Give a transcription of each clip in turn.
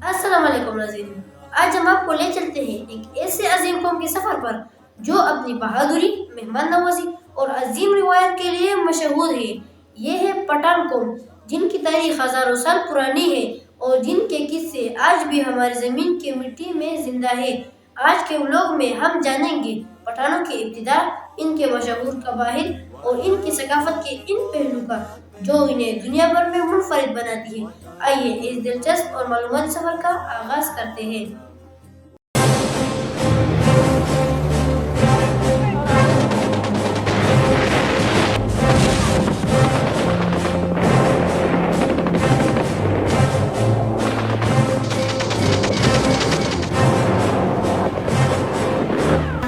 السلام علیکم ناظرین، آج ہم آپ کو لے چلتے ہیں ایک ایسے عظیم قوم کے سفر پر جو اپنی بہادری، مہمان نوازی اور عظیم روایت کے لیے مشہور ہے۔ یہ ہے پٹھان قوم، جن کی تاریخ ہزاروں سال پرانی ہے اور جن کے قصے آج بھی ہماری زمین کی مٹی میں زندہ ہے۔ آج کے ولاگ میں ہم جانیں گے پٹھانوں کی ابتدا، ان کے مشہور قبائل اور ان کی ثقافت کے ان پہلو کا جو انہیں دنیا بھر میں منفرد بناتی ہے۔ آئیے اس دلچسپ اور معلوماتی سفر کا آغاز کرتے ہیں۔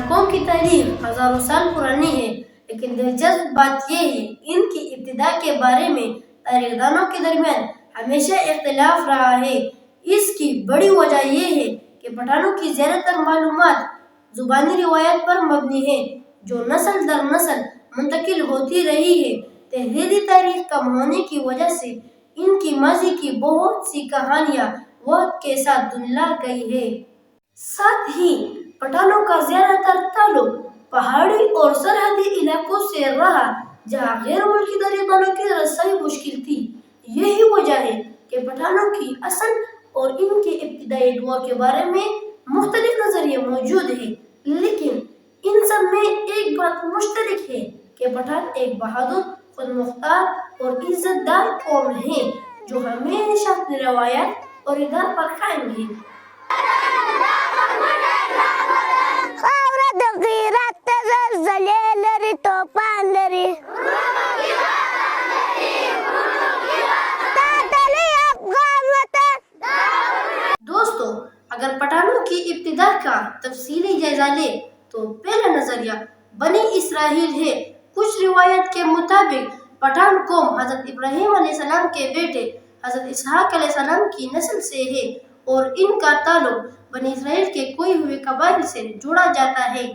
قوم کی تاریخ ہزاروں سال پرانی ہے، لیکن دلچسپ بات یہ ہے ان کی ابتدا کے بارے میں تاریخ دانوں کے درمیان ہمیشہ اختلاف رہا ہے۔ اس کی بڑی وجہ یہ ہے کہ پٹھانوں کی زیادہ تر معلومات زبانی روایت پر مبنی ہے جو نسل در نسل منتقل ہوتی رہی ہے۔ تحریری تاریخ کم ہونے کی وجہ سے ان کی ماضی کی بہت سی کہانیاں وقت کے ساتھ دھندلا گئی ہے۔ ساتھ ہی پٹھانوں کا زیادہ تر تعلق پہاڑی اور سرحدی علاقوں سے رہا جہاں غیر ملکی دریاداروں کی رسائی مشکل تھی۔ یہی وجہ ہے کہ پٹھانوں کی اصل اور ان کے ابتدائی دور کے بارے میں مختلف نظریے موجود ہیں، لیکن ان سب میں ایک بات مشترک ہے کہ پٹھان ایک بہادر، خود مختار اور عزت دار قوم ہے جو ہمیشہ اپنی روایات اور اقدار پر قائم ہے۔ دوستو، اگر پٹھانوں کی ابتدا کا تفصیلی جائزہ لے تو پہلا نظریہ بنی اسرائیل ہے۔ کچھ روایت کے مطابق پٹھان قوم حضرت ابراہیم علیہ السلام کے بیٹے حضرت اسحاق علیہ السلام کی نسل سے ہے اور ان کا تعلق بنی اسرائیل کے کوئی ہوئے قبائل سے جوڑا جاتا ہے۔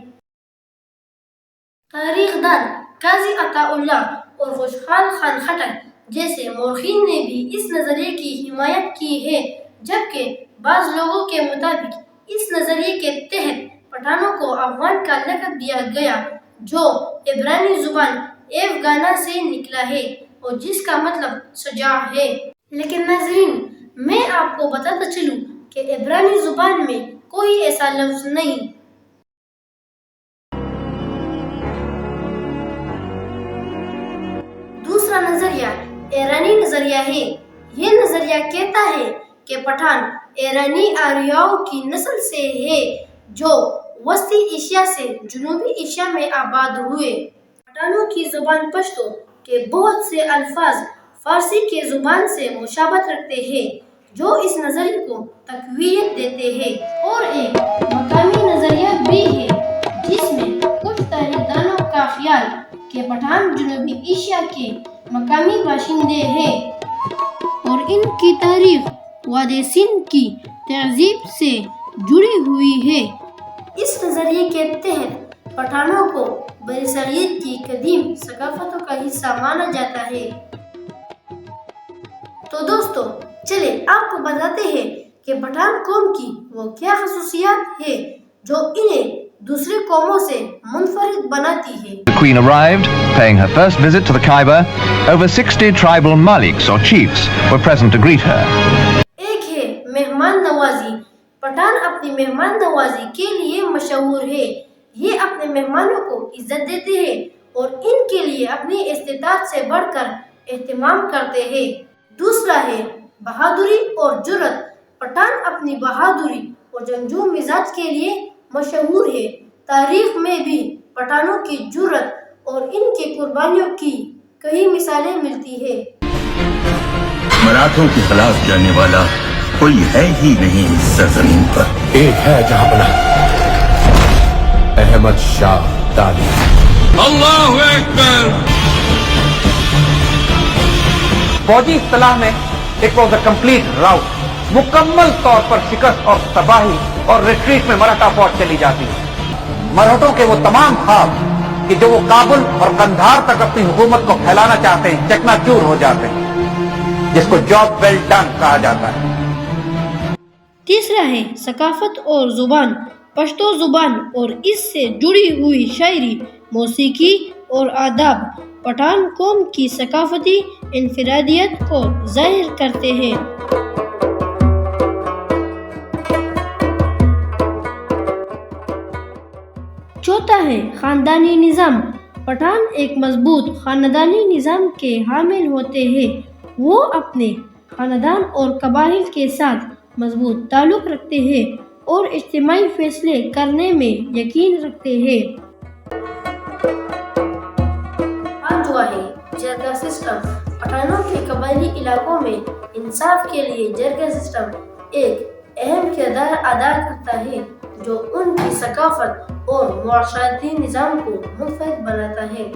تاریخ دان قاضی عطا اللہ اور خوشحال خان خٹک جیسے مورخین نے بھی اس نظریے کی حمایت کی ہے، جبکہ بعض لوگوں کے مطابق اس نظریے کے تحت پٹھانوں کو افغان کا لقب دیا گیا جو عبرانی زبان افغانا سے نکلا ہے اور جس کا مطلب شجاع ہے۔ لیکن ناظرین، میں آپ کو بتاتا چلوں کہ عبرانی زبان میں کوئی ایسا لفظ نہیں۔ دوسرا نظریہ ایرانی نظریہ ہے۔ یہ نظریہ کہتا ہے کہ پٹھان ایرانی آریاؤں کی نسل سے ہے جو وسطی ایشیا سے جنوبی ایشیا میں آباد ہوئے۔ پٹھانوں کی زبان پشتو کے بہت سے الفاظ فارسی کے زبان سے مشابہت رکھتے ہیں جو اس نظریے کو تقویت دیتے ہیں۔ اور ایک مقامی نظریہ بھی ہے جس میں کچھ تاریخ دانوں کا خیال کہ پٹھان جنوبی ایشیا کے مقامی باشندے ہیں اور ان کی تاریخ وادی سندھ کی تہذیب سے جڑی ہوئی ہے۔ اس نظریے کے تحت پٹھانوں کو برصغیر کی قدیم ثقافتوں کا حصہ مانا جاتا ہے۔ تو دوستو، چلے آپ کو بتاتے ہیں کہ پٹھان قوم کی وہ کیا خصوصیات ہے جو انہیں دوسری قوموں سے منفرد بناتی ہے۔ The Queen arrived, paying her first visit to the Khyber. Over 60 tribal maliks or chiefs were present to greet her. ایک ہے مہمان نوازی۔ پٹھان اپنی مہمان نوازی کے لیے مشہور ہے۔ یہ اپنے مہمانوں کو عزت دیتے ہیں اور ان کے لیے اپنی استطاعت سے بڑھ کر اہتمام کرتے ہیں۔ دوسرا ہے بہادری اور جرأت۔ پٹھان اپنی بہادری اور جنگجو مزاج کے لیے مشہور ہے۔ تاریخ میں بھی پٹھانوں کی جرأت اور ان کی قربانیوں کی کئی مثالیں ملتی ہیں۔ مراٹھوں کے خلاف جانے والا کوئی ہے ہی نہیں اس سرزمین پر۔ ایک ہے جہاں بنا احمد شاہ دانی۔ اللہ اکبر۔ فوجی اصطلاح میں ایک واز اے کمپلیٹ راؤٹ، مکمل طور پر شکست اور تباہی اور ریٹریٹ میں مراٹھا فوج چلی جاتی ہے۔ مراٹھوں کے وہ تمام خواب کہ جو وہ کابل اور قندھار تک اپنی حکومت کو پھیلانا چاہتے ہیں چکنا چور ہو جاتے ہیں۔ جس کو جاب ویل ڈن کہا جاتا ہے۔ تیسرا ہے ثقافت اور زبان، پشتو زبان اور اس سے جڑی ہوئی شاعری، موسیقی اور آداب پٹھان قوم کی ثقافتی انفرادیت کو ظاہر کرتے ہیں۔ چوتھا ہے خاندانی نظام، پٹھان ایک مضبوط خاندانی نظام کے حامل ہوتے ہیں، وہ اپنے خاندان اور قبائل کے ساتھ مضبوط تعلق رکھتے ہیں اور اجتماعی فیصلے کرنے میں یقین رکھتے ہیں۔ پانچواں ہے جرگہ سسٹم، پٹھانوں کے قبائلی علاقوں میں انصاف کے لیے جرگہ سسٹم ایک اہم کردار ادا کرتا ہے جو ان کی ثقافت اور معاشرتی نظام کو منفرد بناتا ہے۔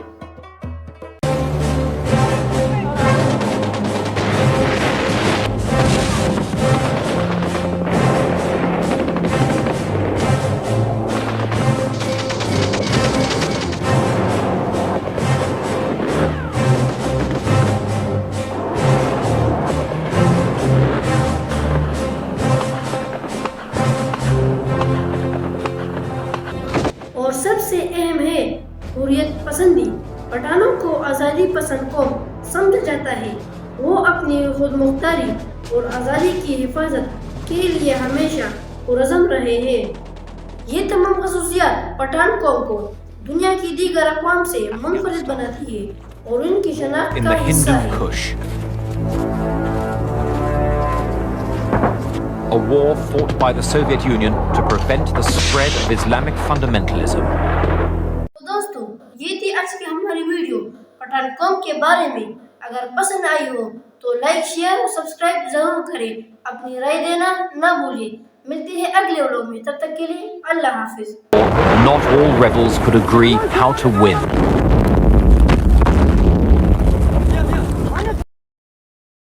اور سب سے اہم ہے حریت پسندی، پٹھانوں کو آزادی پسند قوم سمجھا جاتا ہے، وہ اپنی خود مختاری اور آزادی کی حفاظت کے لیے ہمیشہ پرعزم رہے ہیں۔ یہ تمام خصوصیات پٹھان قوم کو دنیا کی دیگر اقوام سے منفرد بناتی ہے اور ان کی شناخت In کا the حصہ Hindu ہے۔ Kush, a war fought by the Soviet Union to prevent the spread of Islamic fundamentalism. تو دوستو یہ تھی آج کی ہماری ویڈیو پٹھان قوم کے بارے میں۔ اگر پسند آئی ہو تو لائک، شیئر اور سبسکرائب ضرور کریں، اپنی رائے دینا نہ بھولیں۔ ملتے ہیں اگلے ویڈیو میں، تب تک کے لیے اللہ حافظ۔ Not all rebels could agree how to win.